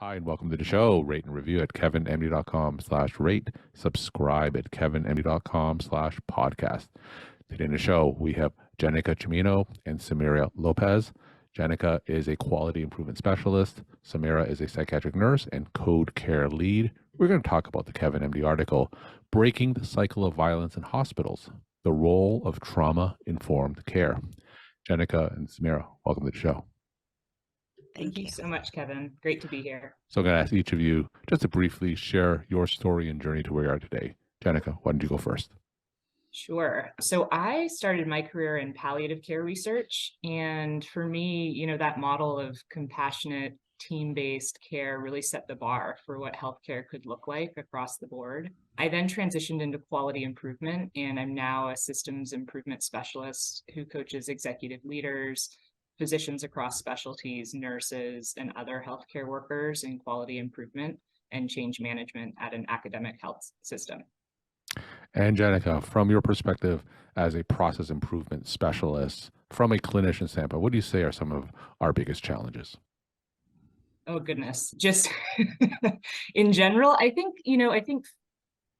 Hi, and welcome to the show. Rate and review at kevinmd.com/rate. Subscribe at kevinmd.com/podcast. Today in the show, we have Jenica Cimino and Samira Lopez. Jenica is a quality improvement specialist. Samira is a psychiatric nurse and code care lead. We're going to talk about the Kevin MD article, Breaking the Cycle of Violence in Hospitals, the Role of Trauma-Informed Care. Jenica and Samira, welcome to the show. Thank you so much, Kevin. Great to be here. So I'm going to ask each of you just to briefly share your story and journey to where you are today. Jenica, why don't you go first? Sure. So I started my career in palliative care research. And for me, that model of compassionate, team-based care really set the bar for what healthcare could look like across the board. I then transitioned into quality improvement, and I'm now a systems improvement specialist who coaches executive leaders, physicians across specialties, nurses, and other healthcare workers in quality improvement and change management at an academic health system. And Jenica, from your perspective as a process improvement specialist, from a clinician standpoint, what do you say are some of our biggest challenges? Oh, goodness. Just in general, I think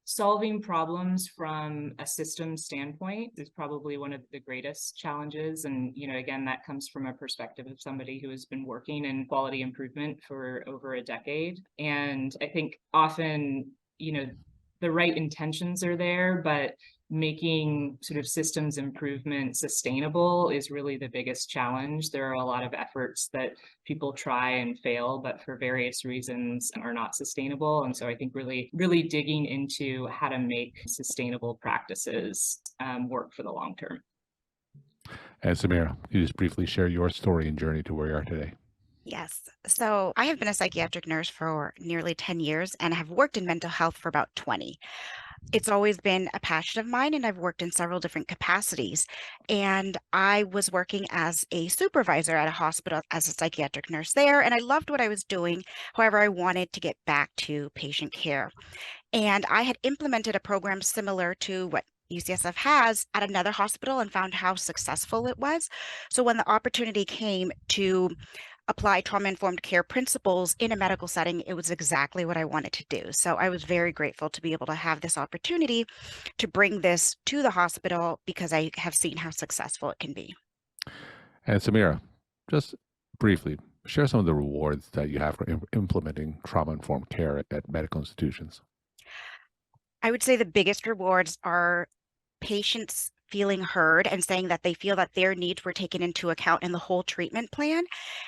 solving problems from a system standpoint is probably one of the greatest challenges. And, again, that comes from a perspective of somebody who has been working in quality improvement for over a decade. And I think often, the right intentions are there, but making sort of systems improvement sustainable is really the biggest challenge. There are a lot of efforts that people try and fail, but for various reasons are not sustainable. And so I think really digging into how to make sustainable practices work for the long term. And Samira, can you just briefly share your story and journey to where you are today? Yes. So I have been a psychiatric nurse for nearly 10 years and have worked in mental health for about 20. It's always been a passion of mine, and I've worked in several different capacities. And I was working as a supervisor at a hospital as a psychiatric nurse there, and I loved what I was doing. However, I wanted to get back to patient care. And I had implemented a program similar to what UCSF has at another hospital and found how successful it was. So when the opportunity came to apply trauma-informed care principles in a medical setting, it was exactly what I wanted to do. So I was very grateful to be able to have this opportunity to bring this to the hospital because I have seen how successful it can be. And Samira, just briefly, share some of the rewards that you have for implementing trauma-informed care at medical institutions. I would say the biggest rewards are patients feeling heard and saying that they feel that their needs were taken into account in the whole treatment plan.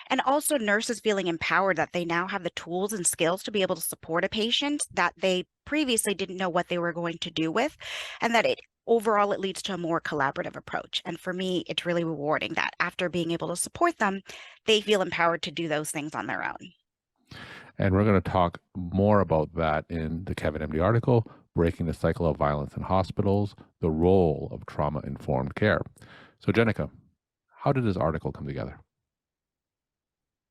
And also nurses feeling empowered that they now have the tools and skills to be able to support a patient that they previously didn't know what they were going to do with, and that overall it leads to a more collaborative approach. And for me, it's really rewarding that after being able to support them, they feel empowered to do those things on their own. And we're going to talk more about that in the Kevin MD article, Breaking the Cycle of Violence in Hospitals, the Role of Trauma-Informed Care. So Jenica, how did this article come together?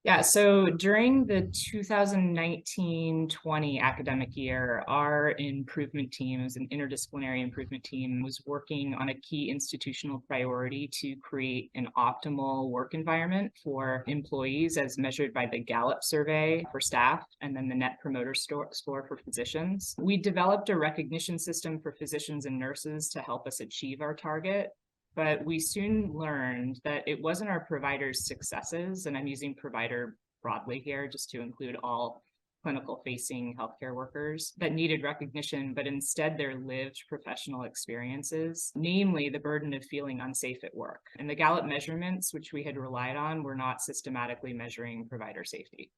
Yeah, so during the 2019-20 academic year, our improvement team, it was an interdisciplinary improvement team, was working on a key institutional priority to create an optimal work environment for employees as measured by the Gallup survey for staff and then the Net Promoter Score for physicians. We developed a recognition system for physicians and nurses to help us achieve our target. But we soon learned that it wasn't our providers' successes, and I'm using provider broadly here just to include all clinical-facing healthcare workers, that needed recognition, but instead their lived professional experiences, namely the burden of feeling unsafe at work. And the Gallup measurements, which we had relied on, were not systematically measuring provider safety.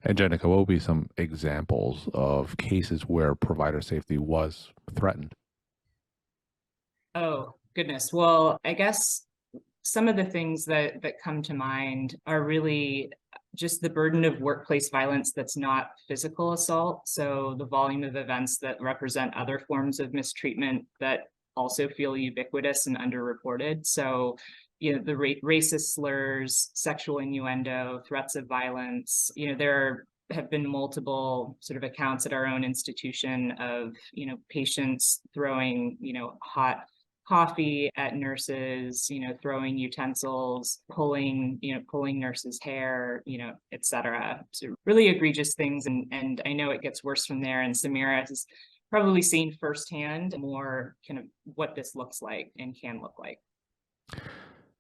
And Jenica, what would be some examples of cases where provider safety was threatened? Oh, goodness. Well, I guess some of the things that come to mind are really just the burden of workplace violence that's not physical assault. So the volume of events that represent other forms of mistreatment that also feel ubiquitous and underreported. So, the racist slurs, sexual innuendo, threats of violence, there have been multiple sort of accounts at our own institution of, patients throwing, hot coffee at nurses, throwing utensils, pulling nurses' hair, et cetera. So really egregious things. And I know it gets worse from there. And Samira has probably seen firsthand more kind of what this looks like and can look like.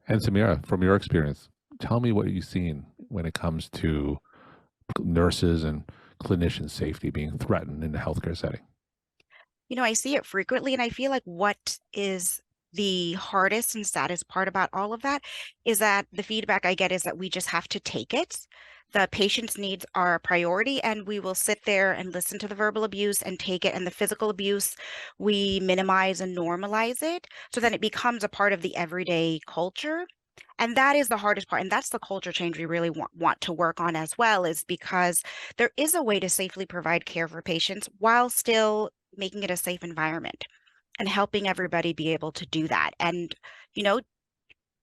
And Samira, from your experience, tell me what you've seen when it comes to nurses and clinician safety being threatened in the healthcare setting. I see it frequently, and I feel like what is the hardest and saddest part about all of that is that the feedback I get is that we just have to take it. The patient's needs are a priority, and we will sit there and listen to the verbal abuse and take it. And the physical abuse, we minimize and normalize it. So then it becomes a part of the everyday culture. And that is the hardest part. And that's the culture change we really want to work on as well, is because there is a way to safely provide care for patients while still making it a safe environment and helping everybody be able to do that. And, to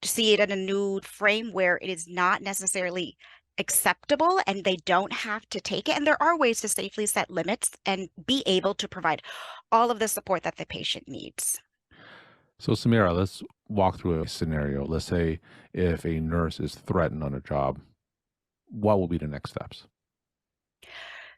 see it in a new frame where it is not necessarily acceptable and they don't have to take it. And there are ways to safely set limits and be able to provide all of the support that the patient needs. So, Samira, let's walk through a scenario. Let's say if a nurse is threatened on a job, what will be the next steps?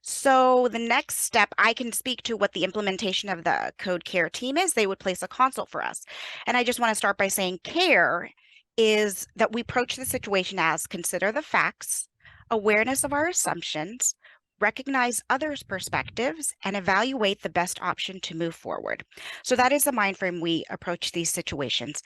So the next step, I can speak to what the implementation of the code care team is. They would place a consult for us. And I just want to start by saying care is that we approach the situation as consider the facts, awareness of our assumptions, recognize others' perspectives, and evaluate the best option to move forward. So that is the mind frame we approach these situations.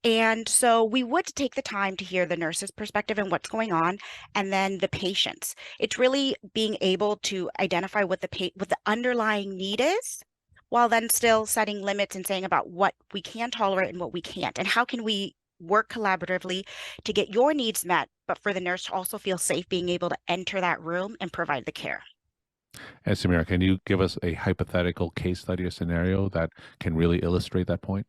And so we would take the time to hear the nurse's perspective and what's going on, and then the patient's. It's really being able to identify what the underlying need is, while then still setting limits and saying about what we can tolerate and what we can't, and how can we work collaboratively to get your needs met, but for the nurse to also feel safe being able to enter that room and provide the care. And Samira, can you give us a hypothetical case study or scenario that can really illustrate that point?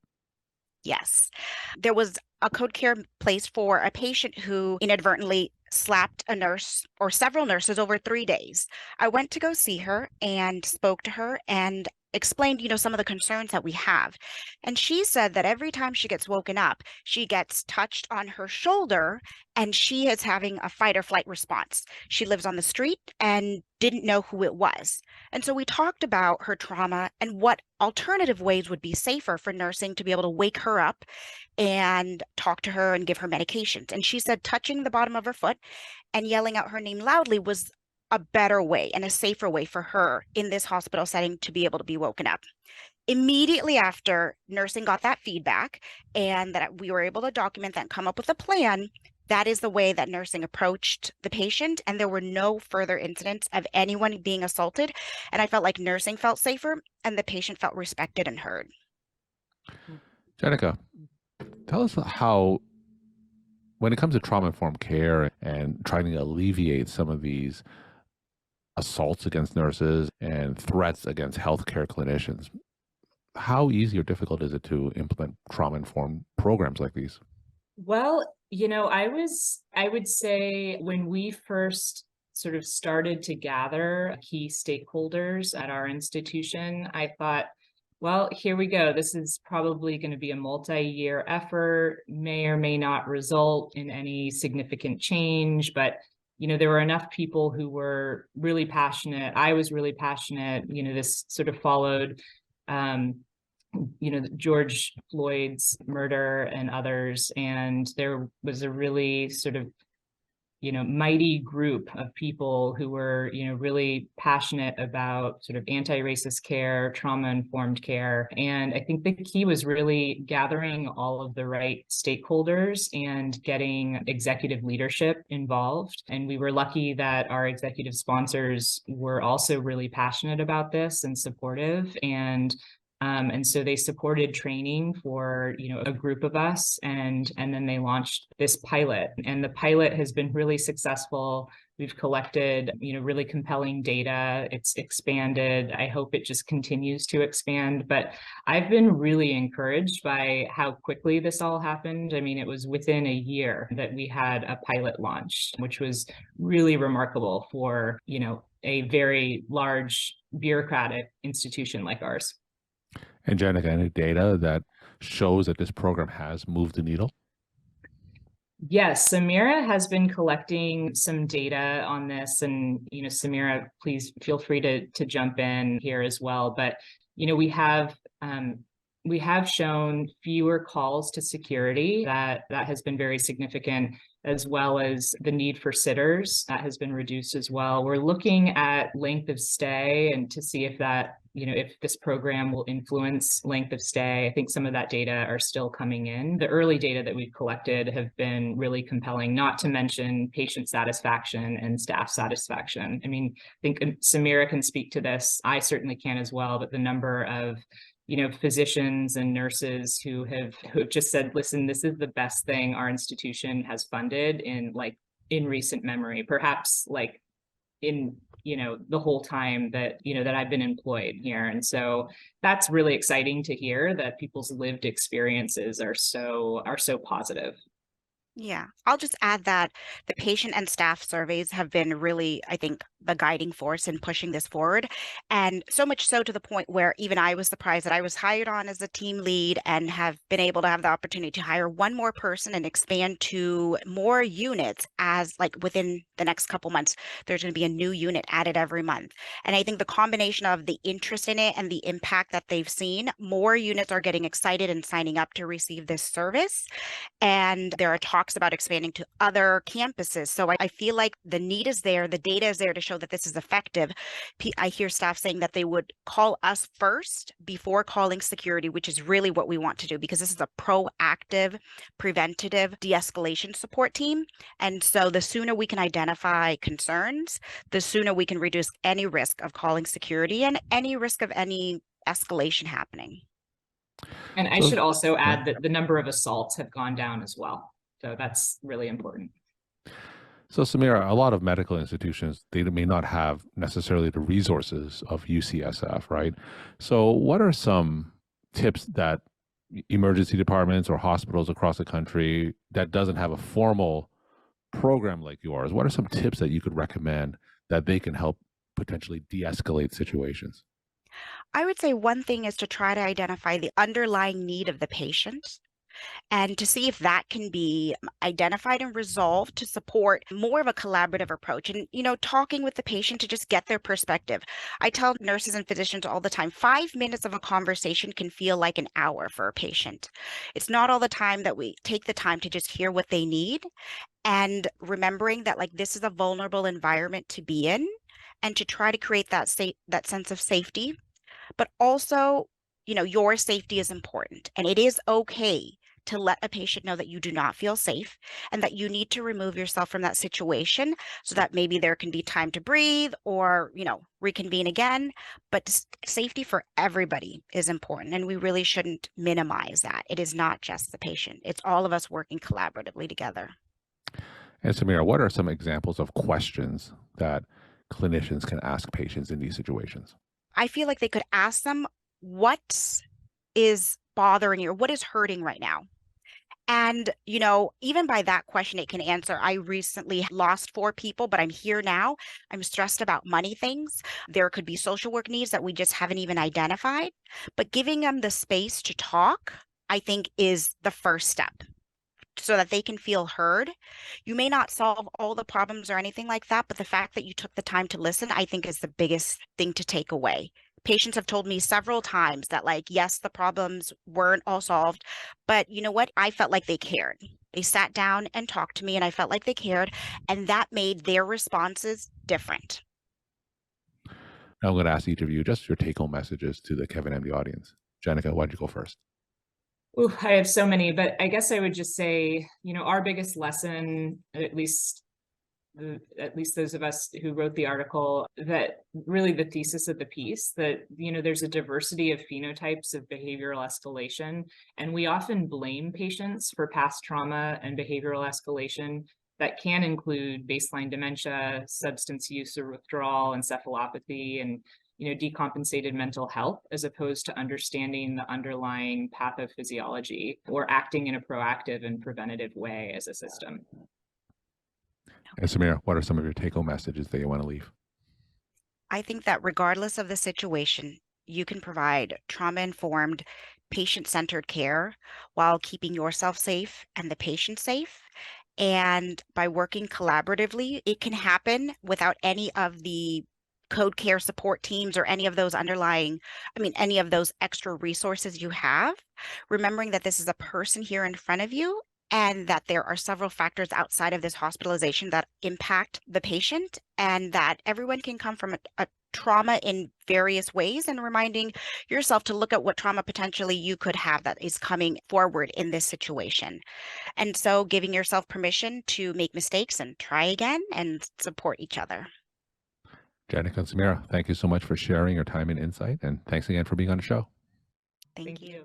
Yes. There was a code care place for a patient who inadvertently slapped a nurse or several nurses over 3 days. I went to go see her and spoke to her and explained, some of the concerns that we have. And she said that every time she gets woken up, she gets touched on her shoulder and she is having a fight or flight response. She lives on the street and didn't know who it was. And so we talked about her trauma and what alternative ways would be safer for nursing to be able to wake her up and talk to her and give her medications. And she said touching the bottom of her foot and yelling out her name loudly was a better way and a safer way for her in this hospital setting to be able to be woken up. Immediately after nursing got that feedback and that we were able to document that and come up with a plan, that is the way that nursing approached the patient. And there were no further incidents of anyone being assaulted. And I felt like nursing felt safer and the patient felt respected and heard. Jenica, tell us how, when it comes to trauma-informed care and trying to alleviate some of these assaults against nurses and threats against healthcare clinicians, how easy or difficult is it to implement trauma-informed programs like these? Well, I would say when we first sort of started to gather key stakeholders at our institution, I thought, well, here we go. This is probably going to be a multi-year effort, may or may not result in any significant change, but there were enough people who were really passionate. I was really passionate. This sort of followed, George Floyd's murder and others. And there was a really sort of, mighty group of people who were, really passionate about sort of anti-racist care, trauma-informed care. And I think the key was really gathering all of the right stakeholders and getting executive leadership involved. And we were lucky that our executive sponsors were also really passionate about this and supportive. And so they supported training for, a group of us, and then they launched this pilot. And the pilot has been really successful. We've collected, really compelling data. It's expanded. I hope it just continues to expand. But I've been really encouraged by how quickly this all happened. I mean, it was within a year that we had a pilot launched, which was really remarkable for, a very large bureaucratic institution like ours. And Jenica, any data that shows that this program has moved the needle? Yes, Samira has been collecting some data on this, and Samira, please feel free to jump in here as well. But we have shown fewer calls to security. That has been very significant, as well as the need for sitters that has been reduced as well. We're looking at length of stay and to see if that, if this program will influence length of stay. I think some of that data are still coming in. The early data that we've collected have been really compelling, not to mention patient satisfaction and staff satisfaction. I mean, I think Samira can speak to this. I certainly can as well, but the number of physicians and nurses who have just said, listen, this is the best thing our institution has funded in recent memory, perhaps in the whole time that that I've been employed here. And so that's really exciting to hear that people's lived experiences are so positive. Yeah, I'll just add that the patient and staff surveys have been really, I think, the guiding force in pushing this forward. And so much so to the point where even I was surprised that I was hired on as a team lead and have been able to have the opportunity to hire one more person and expand to more units as within the next couple months, there's going to be a new unit added every month. And I think the combination of the interest in it and the impact that they've seen, more units are getting excited and signing up to receive this service. And there are talks about expanding to other campuses. So I feel like the need is there, the data is there to show that this is effective. I hear staff saying that they would call us first before calling security, which is really what we want to do, because this is a proactive, preventative de-escalation support team. And so the sooner we can identify concerns, the sooner we can reduce any risk of calling security and any risk of any escalation happening. And I should also add that the number of assaults have gone down as well. So that's really important. So Samira, a lot of medical institutions, they may not have necessarily the resources of UCSF, right? So what are some tips that emergency departments or hospitals across the country that doesn't have a formal program like yours, what are some tips that you could recommend that they can help potentially de-escalate situations? I would say one thing is to try to identify the underlying need of the patient and to see if that can be identified and resolved to support more of a collaborative approach and, talking with the patient to just get their perspective. I tell nurses and physicians all the time, 5 minutes of a conversation can feel like an hour for a patient. It's not all the time that we take the time to just hear what they need, and remembering that this is a vulnerable environment to be in and to try to create that sense of safety. But also, your safety is important, and it is okay to let a patient know that you do not feel safe and that you need to remove yourself from that situation so that maybe there can be time to breathe or, reconvene again. But safety for everybody is important, and we really shouldn't minimize that. It is not just the patient. It's all of us working collaboratively together. And Samira, what are some examples of questions that clinicians can ask patients in these situations? I feel like they could ask them, what is bothering you or what is hurting right now? And, even by that question, it can answer, I recently lost 4 people, but I'm here now. I'm stressed about money things. There could be social work needs that we just haven't even identified. But giving them the space to talk, I think, is the first step so that they can feel heard. You may not solve all the problems or anything like that, but the fact that you took the time to listen, I think, is the biggest thing to take away. Patients have told me several times that, yes, the problems weren't all solved, but you know what? I felt like they cared. They sat down and talked to me, and I felt like they cared, and that made their responses different. Now I'm going to ask each of you just your take-home messages to the Kevin MD audience. Jenica, why don't you go first? Ooh, I have so many, but I guess I would just say, our biggest lesson, at least those of us who wrote the article, that really the thesis of the piece, that, there's a diversity of phenotypes of behavioral escalation, and we often blame patients for past trauma and behavioral escalation that can include baseline dementia, substance use or withdrawal, encephalopathy, and decompensated mental health, as opposed to understanding the underlying pathophysiology or acting in a proactive and preventative way as a system. And Samira, what are some of your take-home messages that you want to leave? I think that regardless of the situation, you can provide trauma-informed patient-centered care while keeping yourself safe and the patient safe. And by working collaboratively, it can happen without any of the code care support teams or any of those any of those extra resources you have. Remembering that this is a person here in front of you and that there are several factors outside of this hospitalization that impact the patient, and that everyone can come from a trauma in various ways, and reminding yourself to look at what trauma potentially you could have that is coming forward in this situation. And so giving yourself permission to make mistakes and try again and support each other. Jenica and Samira, thank you so much for sharing your time and insight. And thanks again for being on the show. Thank you.